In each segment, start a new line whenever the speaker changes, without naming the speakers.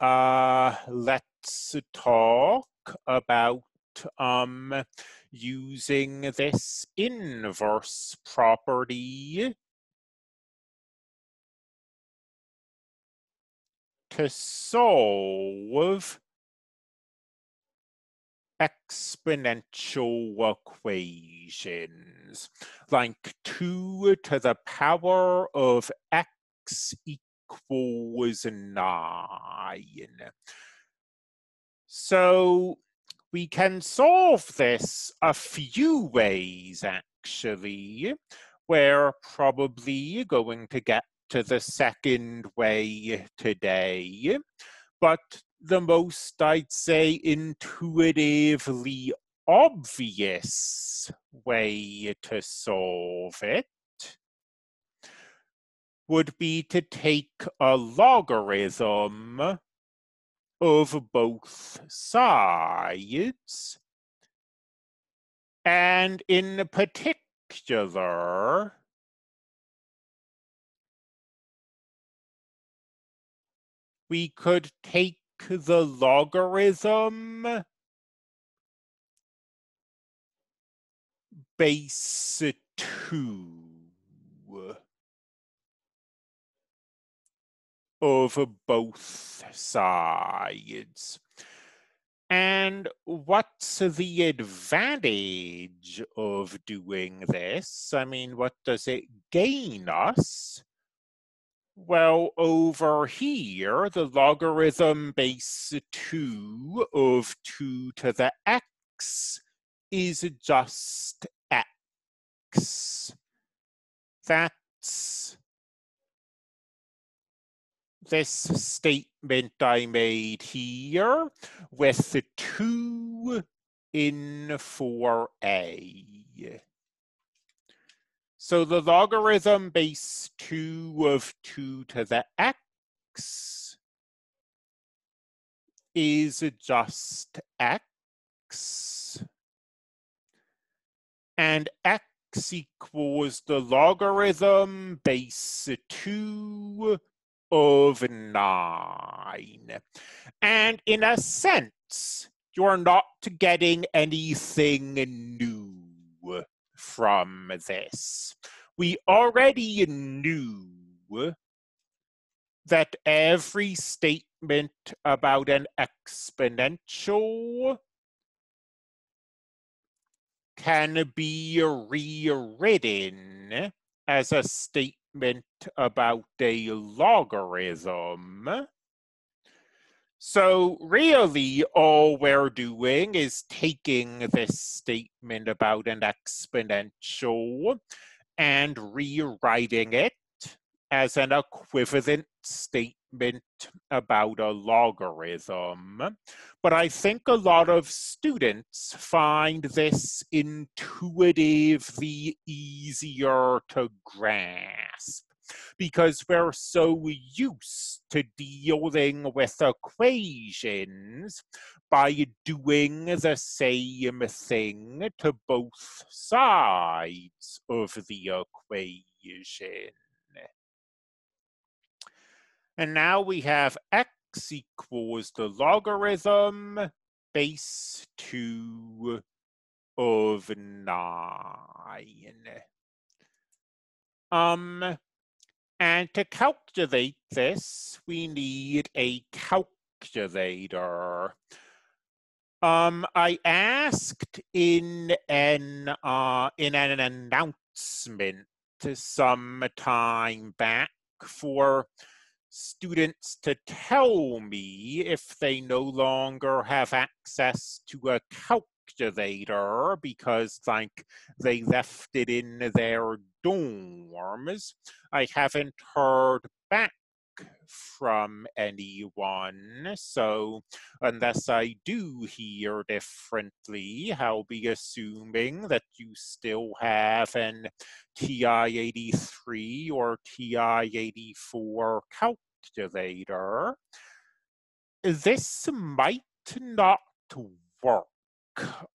let's talk about using this inverse property to solve exponential equations, like 2 to the power of x equals 9. So we can solve this a few ways, actually. We're probably going to get to the second way today, but the most, I'd say, intuitively obvious way to solve it would be to take a logarithm of both sides, and in particular, we could take the logarithm base 2 of both sides. And what's the advantage of doing this? I mean, what does it gain us? Well, over here, the logarithm base 2 of 2 to the x is just x. That's this statement I made here with the 2 in for a. So the logarithm base 2 of 2 to the x is just x, and x equals the logarithm base 2 of 9. And in a sense, you're not getting anything new from this. We already knew that every statement about an exponential can be rewritten as a statement about a logarithm. So really, all we're doing is taking this statement about an exponential and rewriting it as an equivalent statement about a logarithm. But I think a lot of students find this intuitively easier to grasp, because we're so used to dealing with equations by doing the same thing to both sides of the equation. And now we have x equals the logarithm base 2 of 9. And to calculate this, we need a calculator. I asked in an announcement some time back for students to tell me if they no longer have access to a calculator because, like, they left it in their dorms. I haven't heard back from anyone, so unless I do hear differently, I'll be assuming that you still have an TI-83 or TI-84 calculator. This might not work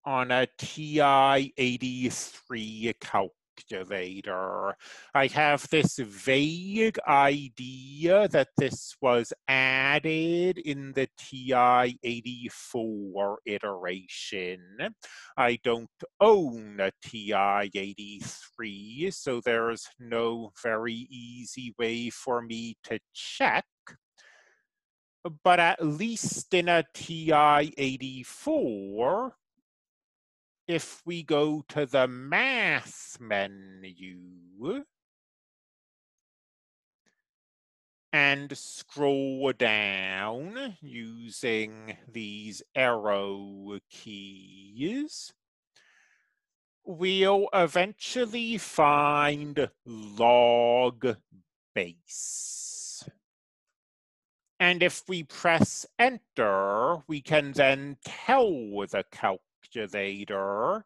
on a TI-83 calculator. calculator. I have this vague idea that this was added in the TI-84 iteration. I don't own a TI-83, so there's no very easy way for me to check. But at least in a TI-84, if we go to the math menu and scroll down using these arrow keys, we'll eventually find log base. And if we press enter, we can then tell the calculator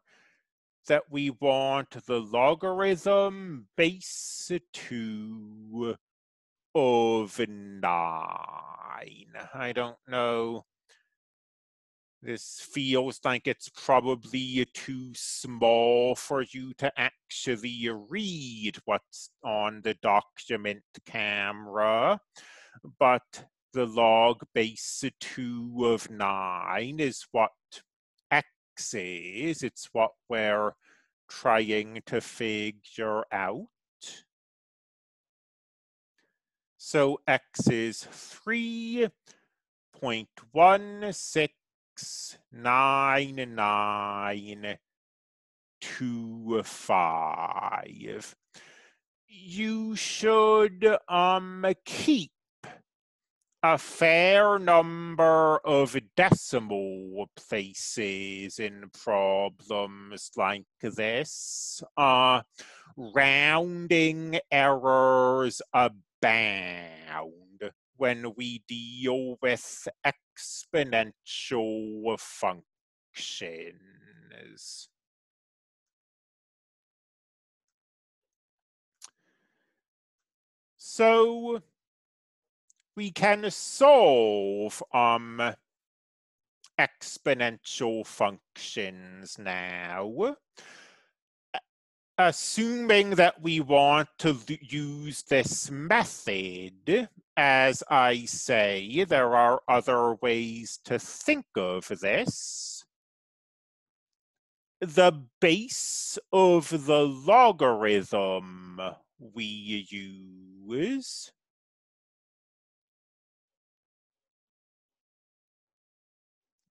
that we want the logarithm base 2 of 9. I don't know. This feels like it's probably too small for you to actually read what's on the document camera, but the log base 2 of 9 is what x is. It's what we're trying to figure out. So x is 3.169925. You should keep a fair number of decimal places in problems like this. Rounding errors abound when we deal with exponential functions. So we can solve exponential functions now. Assuming that we want to use this method, as I say, there are other ways to think of this. The base of the logarithm we use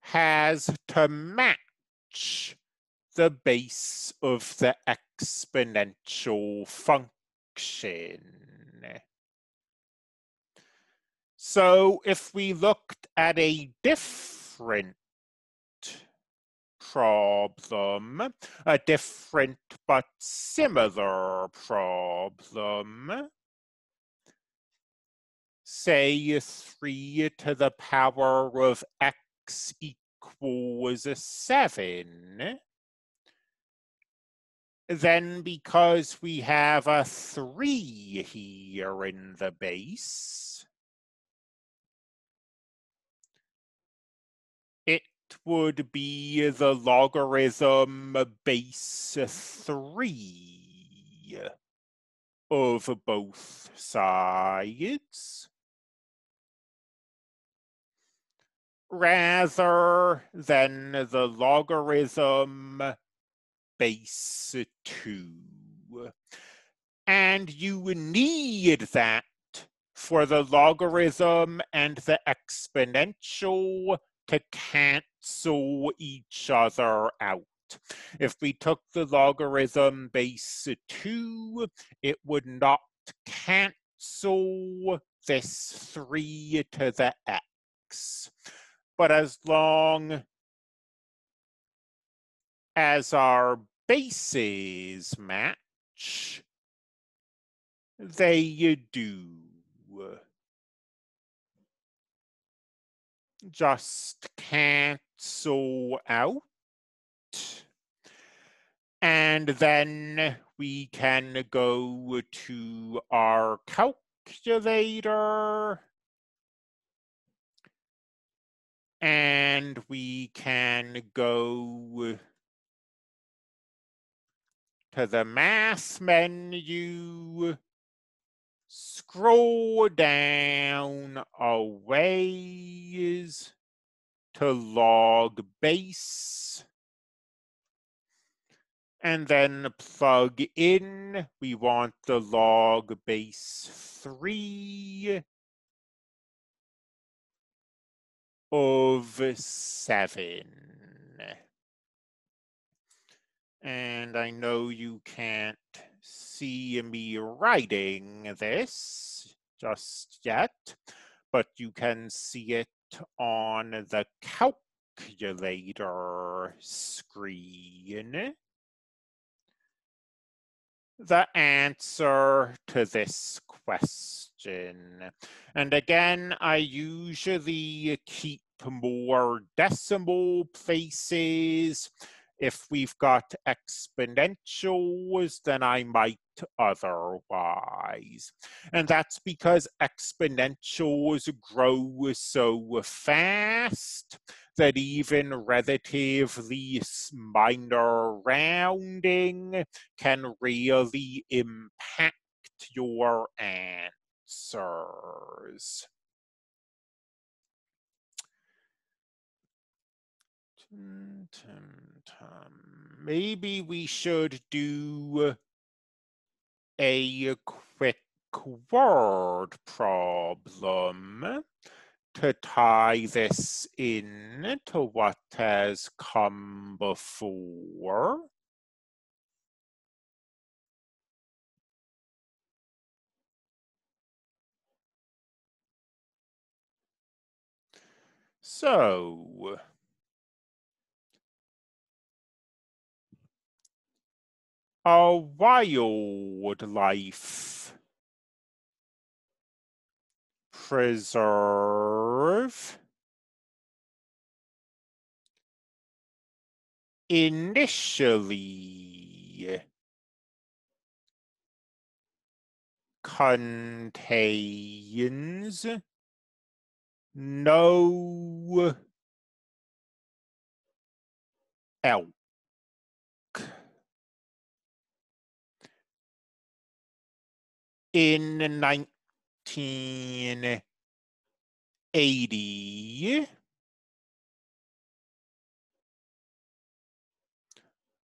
has to match the base of the exponential function. So if we looked at a different problem, a different but similar problem, say 3 to the power of x equals 7, then because we have a 3 here in the base, it would be the logarithm base 3 of both sides, rather than the logarithm base 2. And you need that for the logarithm and the exponential to cancel each other out. If we took the logarithm base 2, it would not cancel this 3 to the x. But as long as our bases match, they do. Just cancel out. And then we can go to our calculator. And we can go to the math menu, scroll down a ways to log base, and then plug in, we want the log base 3 of 7. And I know you can't see me writing this just yet, but you can see it on the calculator screen. The answer to this question. And again, I usually keep more decimal places. If we've got exponentials, then I might otherwise. And that's because exponentials grow so fast that even relatively minor rounding can really impact your answers. Maybe we should do a quick word problem to tie this in to what has come before. So, a wildlife preserve initially contains no elk. In 1980,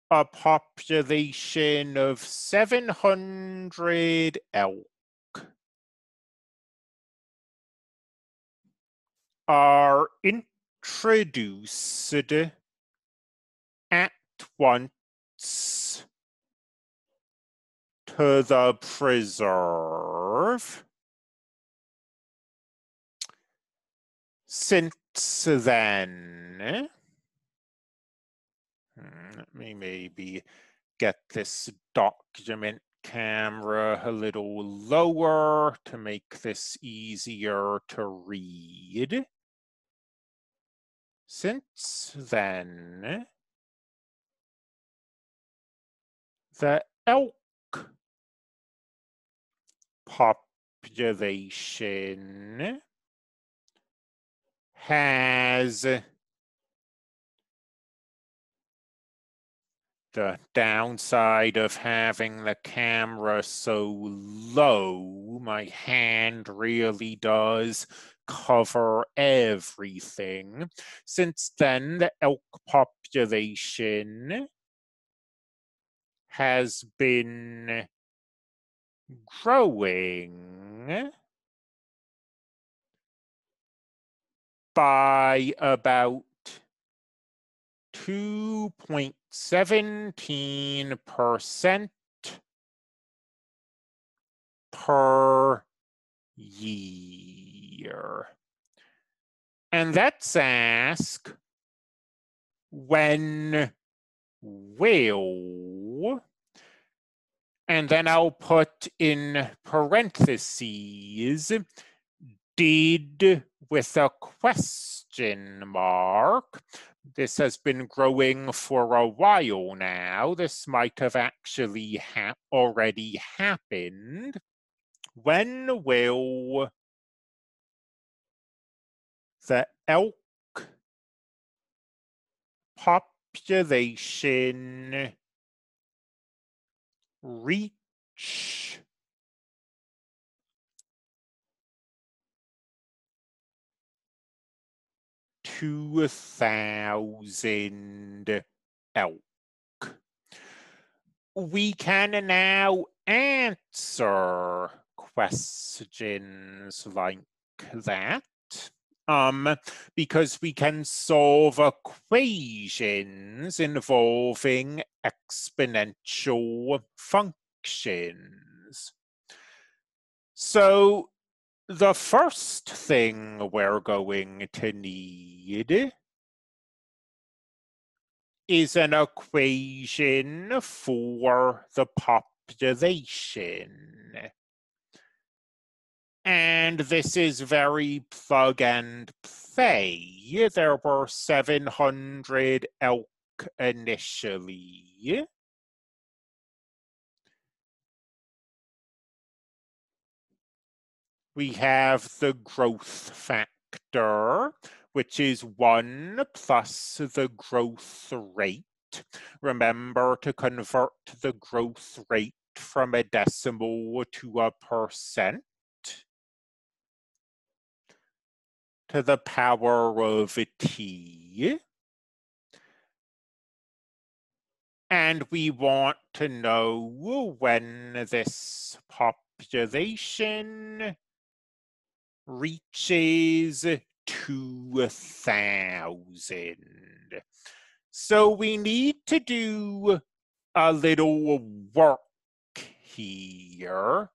a population of 700 elk are introduced at once to the preserve. Since then, let me maybe get this document camera a little lower to make this easier to read. Since then, the elk population has the downside of having the camera so low. My hand really does cover everything. Since then, the elk population has been growing by about 2.17% per year. And let's ask, when will, and then I'll put in parentheses, did with a question mark. This has been growing for a while now. This might have actually already happened. When will the elk population reach 2,000 elk. We can now answer questions like that because we can solve equations involving exponential functions. So the first thing we're going to need is an equation for the population. And this is very plug and play. There were 700 elk initially. We have the growth factor, which is 1 plus the growth rate. Remember to convert the growth rate from a decimal to a percent to the power of t. And we want to know when this population reaches 2,000. So we need to do a little work here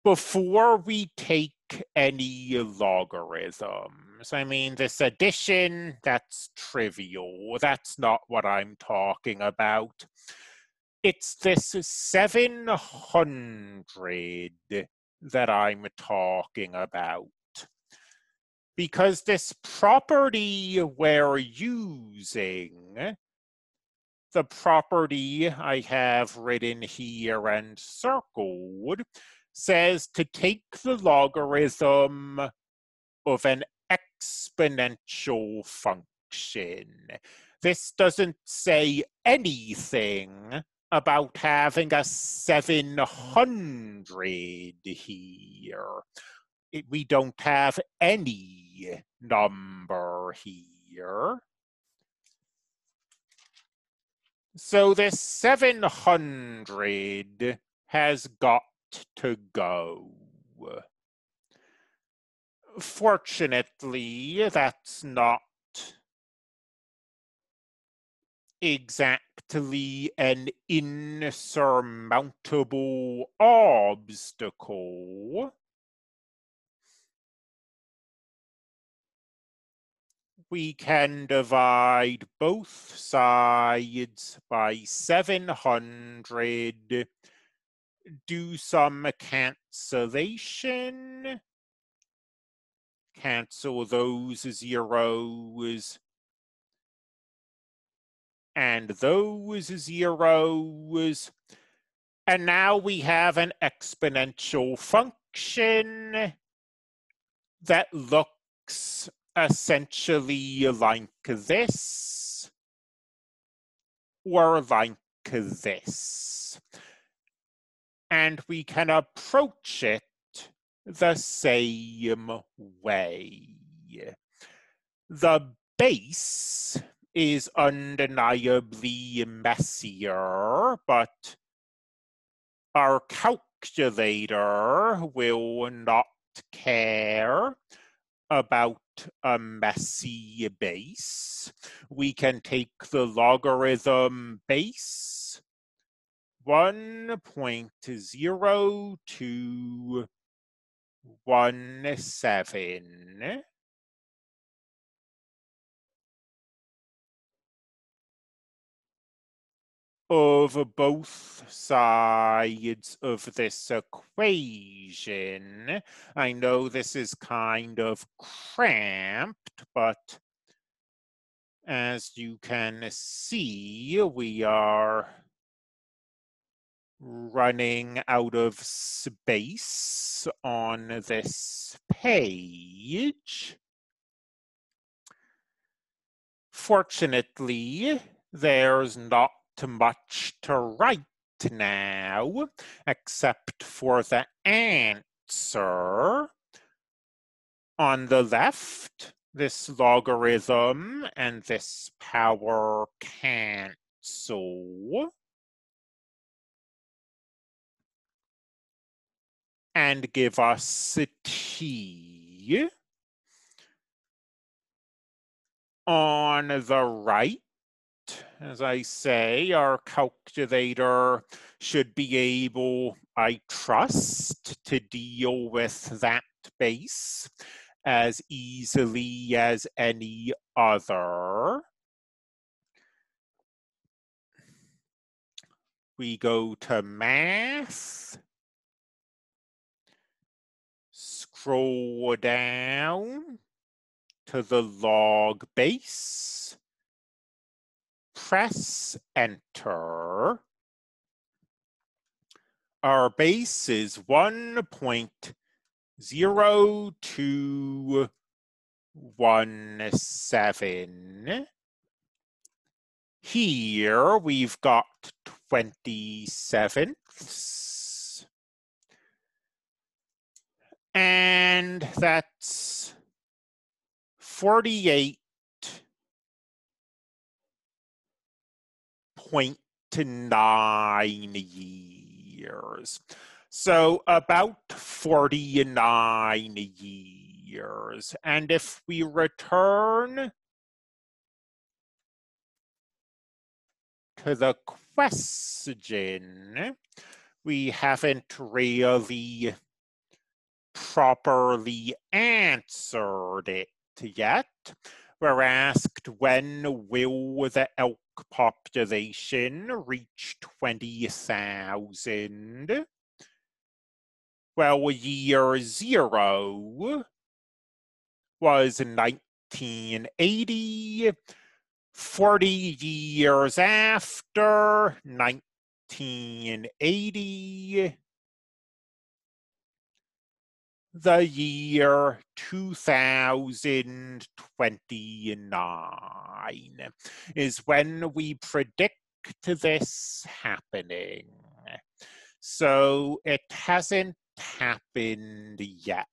before we take any logarithms. I mean, this addition, that's trivial. That's not what I'm talking about. It's this 700 that I'm talking about. Because this property we're using, the property I have written here and circled, says to take the logarithm of an exponential function. This doesn't say anything about having a 700 here. We don't have any number here. So this 700 has got to go. Fortunately, that's not exactly an insurmountable obstacle. We can divide both sides by 700, do some cancellation, cancel those zeros and those zeros, and now we have an exponential function that looks essentially like this or like this. And we can approach it the same way. The base is undeniably messier, but our calculator will not care about a messy base. We can take the logarithm base 1.0217 of both sides of this equation. I know this is kind of cramped, but as you can see, we are running out of space on this page. Fortunately, there's not much to write now, except for the answer. On the left, this logarithm and this power cancel. And give us t. On the right, as I say, our calculator should be able, I trust, to deal with that base as easily as any other. We go to math. Scroll down to the log base. Press enter. Our base is 1.0217. Here we've got 27ths. And that's 48.9 years. So about 49 years. And if we return to the question, we haven't really properly answered it yet. We're asked, when will the elk population reach 20,000? Well, year 0 was 1980. 40 years after 1980, the year 2029 is when we predict this happening. So it hasn't happened yet.